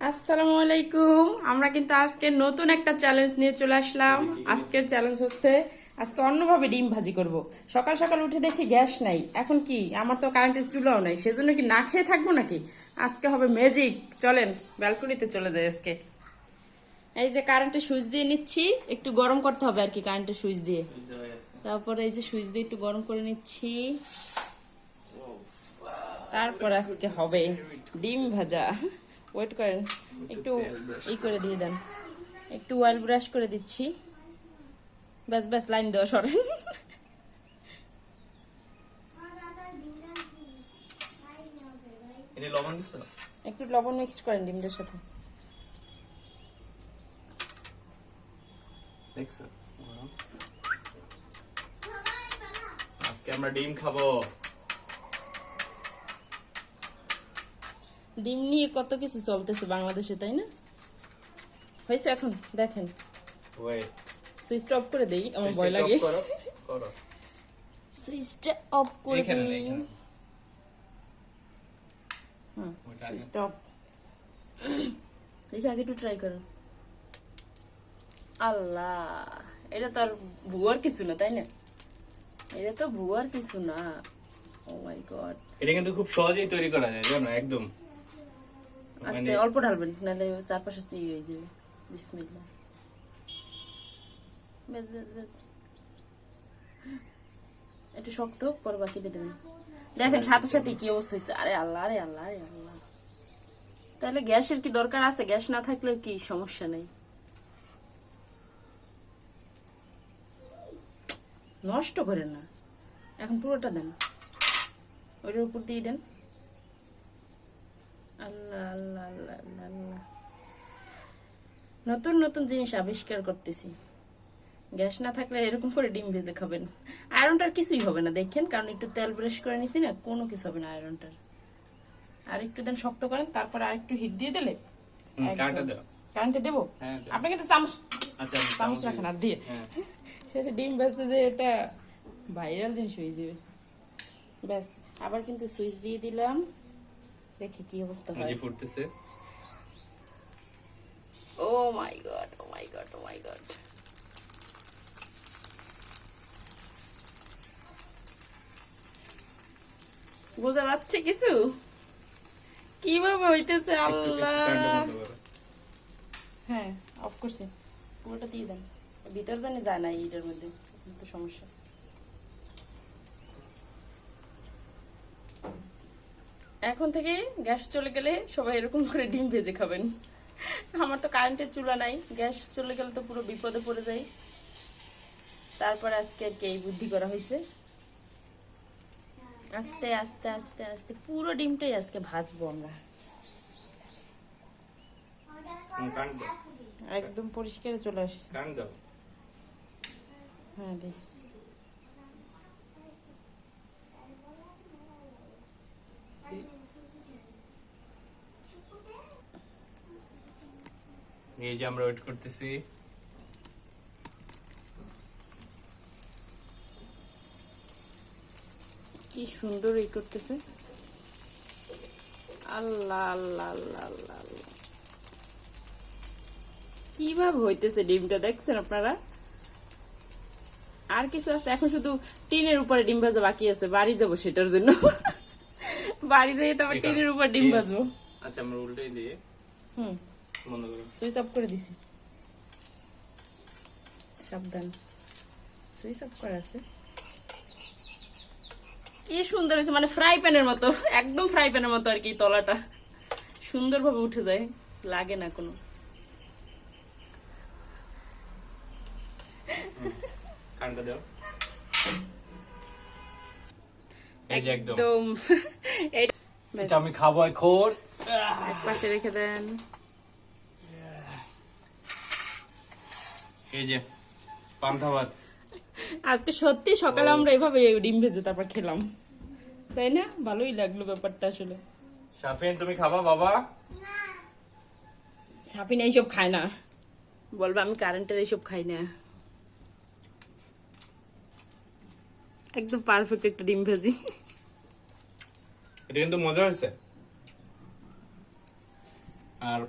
আসসালামু আলাইকুম। আমরা কিন্তু আজকে নতুন একটা চ্যালেঞ্জ নিয়ে চলে আসলাম। আজকের চ্যালেঞ্জ হচ্ছে আজকে অন্যভাবে ডিম ভাজি করব। সকাল সকাল উঠে দেখি গ্যাস নাই, এখন কি আমার তো কারেন্টের চুলাও নাই, সেজন্য কি না খেয়ে থাকবো নাকি? আজকে হবে ম্যাজিক। চলেন ব্যালকনিতে চলে যাই আজকে। এই যে কারেন্টের সুইচ দিয়ে নিচ্ছি, একটু গরম করতে হবে আর কি কারেন্টের সুইচ দিয়ে। তারপরে এই যে সুইচ দিয়ে একটু গরম করে নিচ্ছি, তারপর আজকে হবে ডিম ভাজা। ওয়েট করেন, একটু করে দিয়ে দেন, একটু অয়েল ব্রাশ করে দিচ্ছি। ব্যাস ব্যাস, লাইন দেওয়া সরেন। একটু লবণ মিক্সড করেন ডিমটার সাথে। আজকে আমরা ডিম খাবো। ডিম নিয়ে কত কিছু চলতেছে বাংলাদেশে, তাই না? হয়েছে, এখন দেখেন। সুইচটা অফ করে দেই, আমার ভয় লাগে। সুইচটা অফ করে দেই। সুইচটা অফ। দেখি আগে একটু ট্রাই করো। আল্লাহ, এটা তো আর ভুয়ার কিছু না, তাই না? এটা তো ভুয়ার কিছু না। ও মাই গড, এটা কিন্তু খুব সহজেই তৈরি করা যায়, জানো, একদম। আস্তে অল্প ঢালবেন, নাহলে চারপাশে চিড়ি হয়ে যাবে। বিসমিল্লাহ। বেশ বেশ বেশ, একটু শক্ত হোক, পরে বাকিটা দেবেন। দেখেন সাথে সাথে কি অবস্থা হয়েছে। আরে আল্লাহ, আরে আল্লাহ, আরে আল্লাহ। তাহলে গ্যাসের কি দরকার আছে? গ্যাস না থাকলে কি সমস্যা নেই। নষ্ট করেন না, এখন পুরোটা দেন, ওইটার উপর দিয়ে দেন। আল্লাহ আল্লাহ আল্লাহ আল্লাহ আল্লাহ। নতুন নতুন জিনিস আবিষ্কার করতেছি। গ্যাস না থাকলে এরকম করে ডিম ভেজে খাবেন। আয়রনটার কিছুই হবে না দেখেন, কারণ একটু তেল ব্রাশ করে নিছি না, কোনো কিছু হবে না আয়রনটার। আর একটু দেন শক্ত করেন, তারপর আর একটু হিট দিয়ে দিলে। কারেন্টে দেবো? আপনি কিন্তু চামচ রাখেন আর দিয়ে। শেষে ডিম ভাজতে যে এটা ভাইরাল জিনিস হয়ে যাবে। ব্যাস, আবার কিন্তু সুইচ দিয়ে দিলাম, দেখি কি অবস্থা হয়। ফুটতেছে। ও মাই গড, ও মাই গড, ও মাই গড। বোঝা যাচ্ছে কিছু কিভাবে হইতেছে? আল্লাহ। হ্যাঁ, অফ করছি। পুরোটা দিয়ে দেন, ভিতর জানি যায় না এইটার মধ্যে, তো সমস্যা। এখন থেকে গ্যাস চলে গেলে সবাই এরকম করে ডিম ভেজে খাবেন। আমার তো কারেন্টের চুলা নাই, গ্যাস চলে গেলে তো পুরো বিপদে পড়ে যাই। তারপর আজকে আর কি এই বুদ্ধি করা হয়েছে। আস্তে আস্তে আস্তে আস্তে পুরো ডিমটাই আজকে ভাজবো আমরা। একদম পরিষ্কার চলে আসছে। হ্যাঁ বেশ। এই যে আমরা ওয়েট করতেছি। কি সুন্দর এই করতেছে। আল্লাহ আল্লাহ আল্লাহ আল্লাহ আল্লাহ, কিভাবে হইতেছে ডিমটা দেখছেন আপনারা? আর কিছু আছে, এখন শুধু টিনের উপরে ডিম ভাজা বাকি আছে। বাড়ি যাবো সেটার জন্য। বাড়ি যেয়ে তারপর টিনের উপর ডিম ভাজবো। আচ্ছা, আমরা উল্টাই দিয়ে। বন্ধ করো। সুইচ অফ করে দিছি, সাবধান। সুইচ অফ করা আছে। কি সুন্দর হয়েছে, মানে ফ্রাই প্যানের মতো, একদম ফ্রাই প্যানের মতো আর কি। তলাটা সুন্দরভাবে উঠে যায়, লাগে না কোনো। একদম। এটা আমি খাবো এখন। এক পাশে রেখে দেন। এই যে পান্তা ভাত। আজকে সত্যি সকালে আমরা এভাবে ডিম ভেজে তারপর খেলাম, তাই না? ভালোই লাগলো ব্যাপারটা আসলে। শাফিন, তুমি খাবা? বাবা শাফিন এইসব খায় না, বলবে আমি কারেন্টের এইসব খাই না। একদম পারফেক্ট একটা ডিম ভাজি। এটা কিন্তু মজা হয়েছে। আর